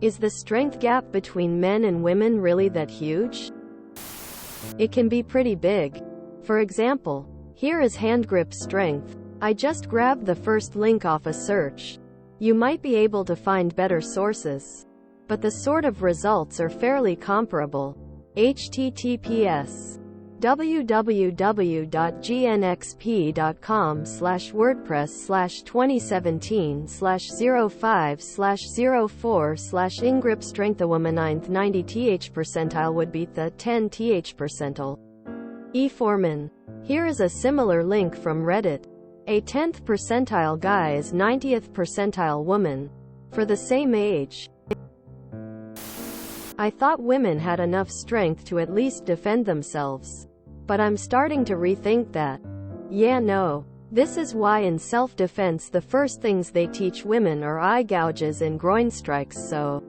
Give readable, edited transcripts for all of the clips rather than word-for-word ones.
Is the strength gap between men and women really that huge? It can be pretty big. For example, here is hand grip strength. I just grabbed the first link off a search. You might be able to find better sources, but the sort of results are fairly comparable. https www.gnxp.com/wordpress/2017/05/04/ingrip strength. A woman 9th 90th percentile would be the 10th percentile. E. Foreman. Here is a similar link from Reddit. A 10th percentile guy is 90th percentile woman. For the same age. I thought women had enough strength to at least defend themselves. But I'm starting to rethink that. Yeah, no. This is why in self-defense the first things they teach women are eye gouges and groin strikes so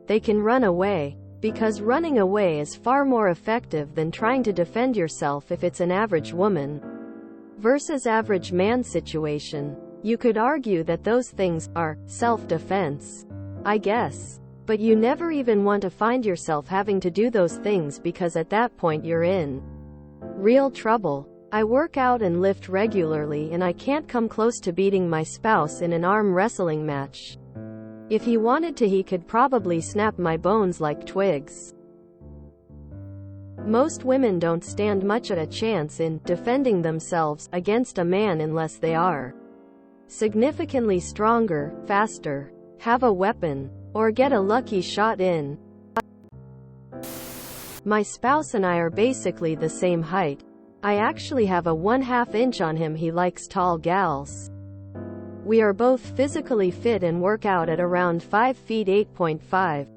they can run away. Because running away is far more effective than trying to defend yourself if it's an average woman versus average man situation. You could argue that those things are self-defense, I guess. But you never even want to find yourself having to do those things because at that point you're in real trouble. I work out and lift regularly and I can't come close to beating my spouse in an arm wrestling match. If he wanted to, he could probably snap my bones like twigs. Most women don't stand much of a chance in defending themselves against a man unless they are significantly stronger, faster, have a weapon, or get a lucky shot in. My spouse and I are basically the same height. I actually have a 1/2 inch on him. He likes tall gals. We are both physically fit and work out at around 5 feet 8.5.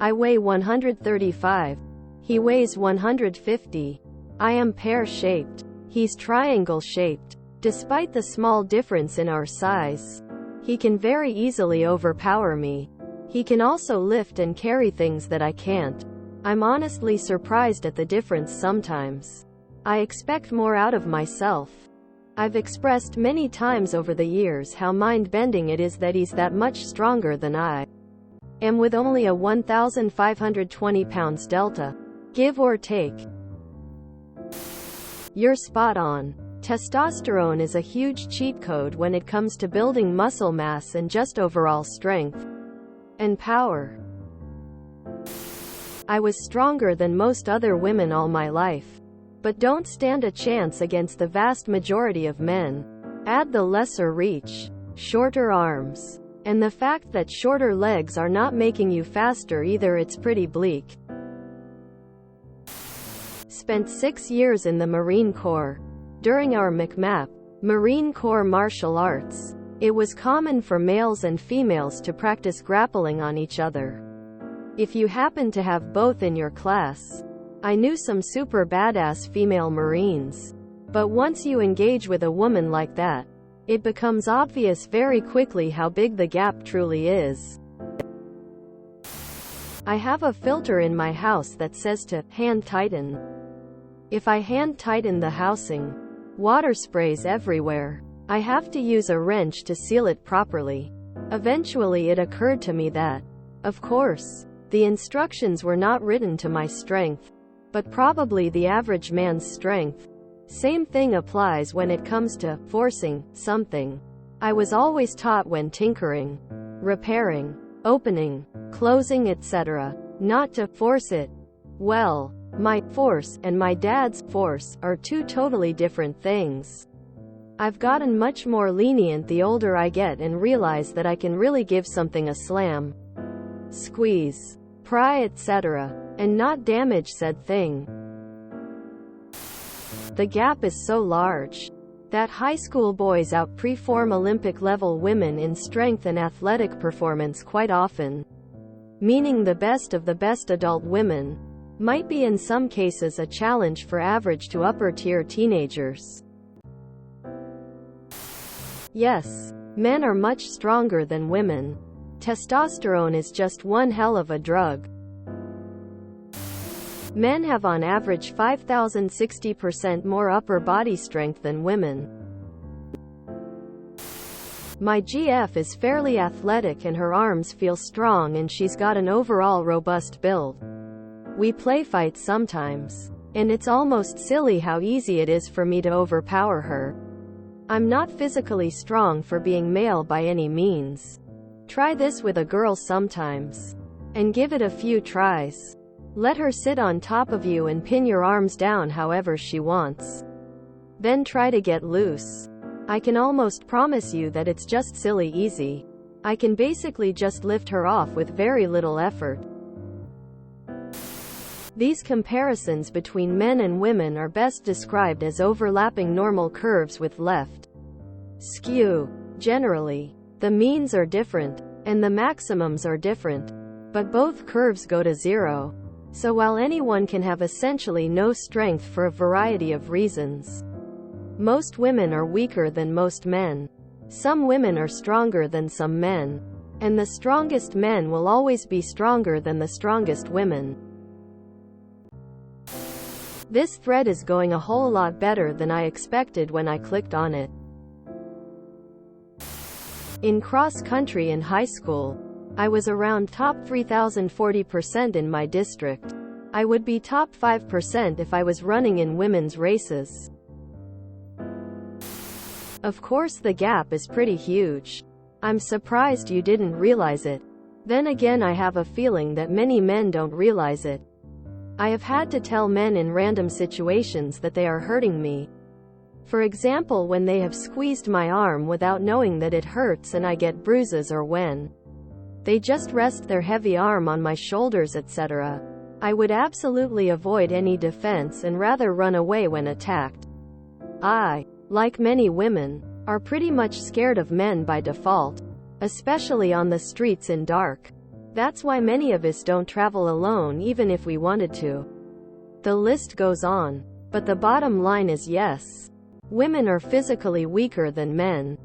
I weigh 135. He weighs 150. I am pear-shaped. He's triangle-shaped. Despite the small difference in our size, he can very easily overpower me. He can also lift and carry things that I can't. I'm honestly surprised at the difference sometimes. I expect more out of myself. I've expressed many times over the years how mind-bending it is that he's that much stronger than I am with only a 1,520 pounds delta, give or take. You're spot on. Testosterone is a huge cheat code when it comes to building muscle mass and just overall strength and power. I was stronger than most other women all my life, but don't stand a chance against the vast majority of men. Add the lesser reach, shorter arms, and the fact that shorter legs are not making you faster either. It's pretty bleak. Spent 6 years in the Marine Corps. During our MCMAP, Marine Corps martial arts, it was common for males and females to practice grappling on each other. If you happened to have both in your class, I knew some super badass female Marines. But once you engage with a woman like that, it becomes obvious very quickly how big the gap truly is. I have a filter in my house that says to hand tighten. If I hand tighten the housing, water sprays everywhere. I have to use a wrench to seal it properly. Eventually it occurred to me that, of course, the instructions were not written to my strength, but probably the average man's strength. Same thing applies when it comes to forcing something. I was always taught when tinkering, repairing, opening, closing, etc., not to force it. Well, my force and my dad's force are two totally different things. I've gotten much more lenient the older I get and realize that I can really give something a slam, squeeze, pry, etc., and not damage said thing. The gap is so large that high school boys outperform Olympic-level women in strength and athletic performance quite often, meaning the best of the best adult women might be in some cases a challenge for average to upper-tier teenagers. Yes, men are much stronger than women. Testosterone is just one hell of a drug. Men have on average 5,060% more upper body strength than women. My GF is fairly athletic and her arms feel strong and she's got an overall robust build. We play fight sometimes. And it's almost silly how easy it is for me to overpower her. I'm not physically strong for being male by any means. Try this with a girl sometimes. And give it a few tries. Let her sit on top of you and pin your arms down however she wants. Then try to get loose. I can almost promise you that it's just silly easy. I can basically just lift her off with very little effort. These comparisons between men and women are best described as overlapping normal curves with left skew. Generally, the means are different, and the maximums are different, but both curves go to zero. So while anyone can have essentially no strength for a variety of reasons, most women are weaker than most men. Some women are stronger than some men. And the strongest men will always be stronger than the strongest women. This thread is going a whole lot better than I expected when I clicked on it. In cross country in high school, I was around top 3040% in my district. I would be top 5% if I was running in women's races. Of course the gap is pretty huge. I'm surprised you didn't realize it. Then again, I have a feeling that many men don't realize it. I have had to tell men in random situations that they are hurting me. For example, when they have squeezed my arm without knowing that it hurts and I get bruises, or when they just rest their heavy arm on my shoulders, etc. I would absolutely avoid any defense and rather run away when attacked. I, like many women, are pretty much scared of men by default, especially on the streets in dark. That's why many of us don't travel alone even if we wanted to. The list goes on. But the bottom line is yes, women are physically weaker than men.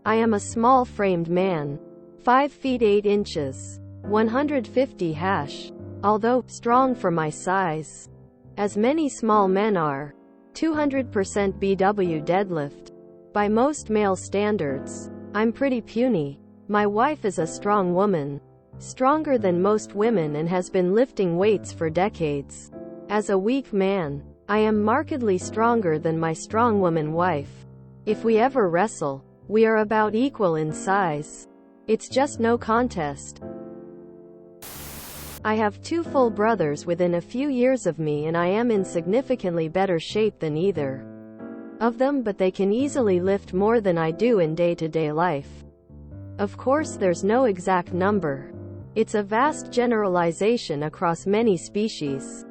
I am a small-framed man, 5 feet 8 inches, 150 hash, although strong for my size, as many small men are. 200% BW deadlift. By most male standards, I'm pretty puny. My wife is a strong woman, stronger than most women, and has been lifting weights for decades. As a weak man, I am markedly stronger than my strong woman wife. If we ever wrestle, we are about equal in size. It's just no contest. I have 2 full brothers within a few years of me, and I am in significantly better shape than either of them, but they can easily lift more than I do in day-to-day life. Of course, there's no exact number. It's a vast generalization across many species.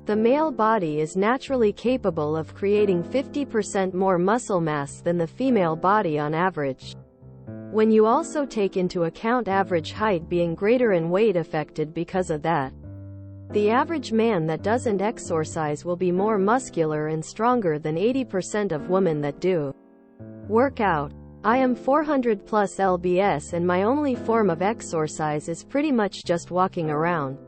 The male body is naturally capable of creating 50% more muscle mass than the female body on average. When you also take into account average height being greater and weight affected because of that, the average man that doesn't exercise will be more muscular and stronger than 80% of women that do work out. I am 400 plus lbs and my only form of exercise is pretty much just walking around.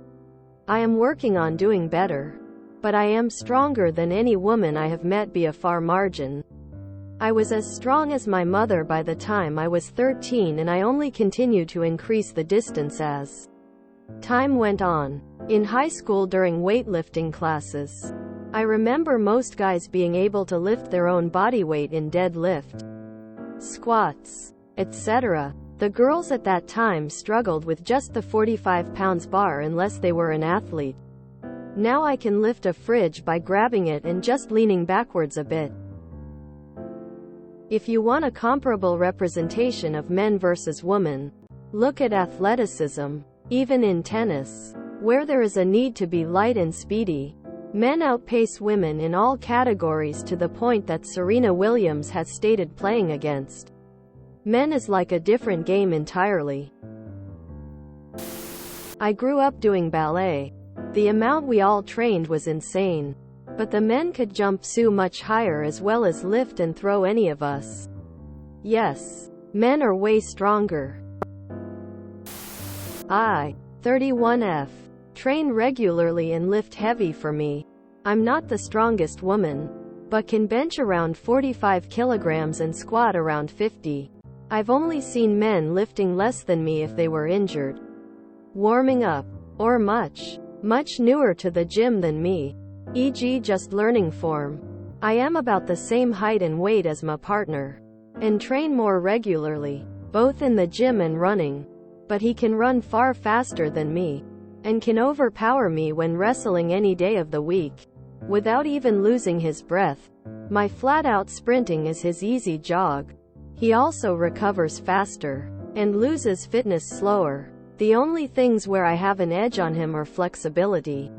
I am working on doing better, but I am stronger than any woman I have met by a far margin. I was as strong as my mother by the time I was 13, and I only continued to increase the distance as time went on. In high school during weightlifting classes, I remember most guys being able to lift their own body weight in deadlift, squats, etc. The girls at that time struggled with just the 45 pounds bar unless they were an athlete. Now I can lift a fridge by grabbing it and just leaning backwards a bit. If you want a comparable representation of men versus women, look at athleticism. Even in tennis, where there is a need to be light and speedy, men outpace women in all categories, to the point that Serena Williams has stated playing against men is like a different game entirely. I grew up doing ballet. The amount we all trained was insane. But the men could jump so much higher as well as lift and throw any of us. Yes, men are way stronger. I, 31F, train regularly and lift heavy. For me, I'm not the strongest woman, but can bench around 45 kilograms and squat around 50. I've only seen men lifting less than me if they were injured, warming up, or much newer to the gym than me, e.g. just learning form. I am about the same height and weight as my partner, and train more regularly, both in the gym and running, but he can run far faster than me, and can overpower me when wrestling any day of the week, without even losing his breath. My flat-out sprinting is his easy jog. He also recovers faster, and loses fitness slower. The only things where I have an edge on him are flexibility.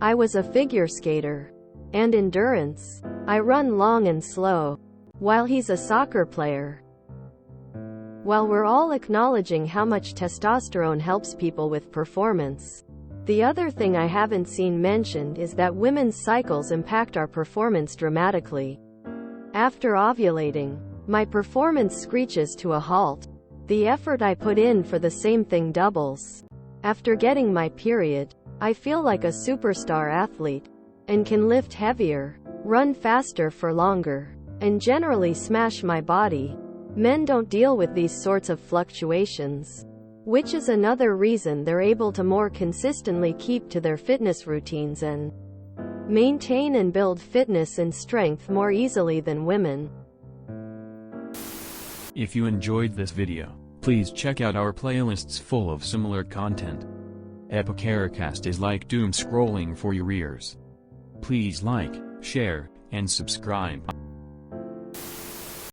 I was a figure skater, and endurance. I run long and slow, while he's a soccer player. While we're all acknowledging how much testosterone helps people with performance, the other thing I haven't seen mentioned is that women's cycles impact our performance dramatically. After ovulating, my performance screeches to a halt. The effort I put in for the same thing doubles. After getting my period, I feel like a superstar athlete, and can lift heavier, run faster for longer, and generally smash my body. Men don't deal with these sorts of fluctuations, which is another reason they're able to more consistently keep to their fitness routines and maintain and build fitness and strength more easily than women. If you enjoyed this video, please check out our playlists full of similar content. TooAfraidToAsk is like doom scrolling for your ears. Please like, share, and subscribe.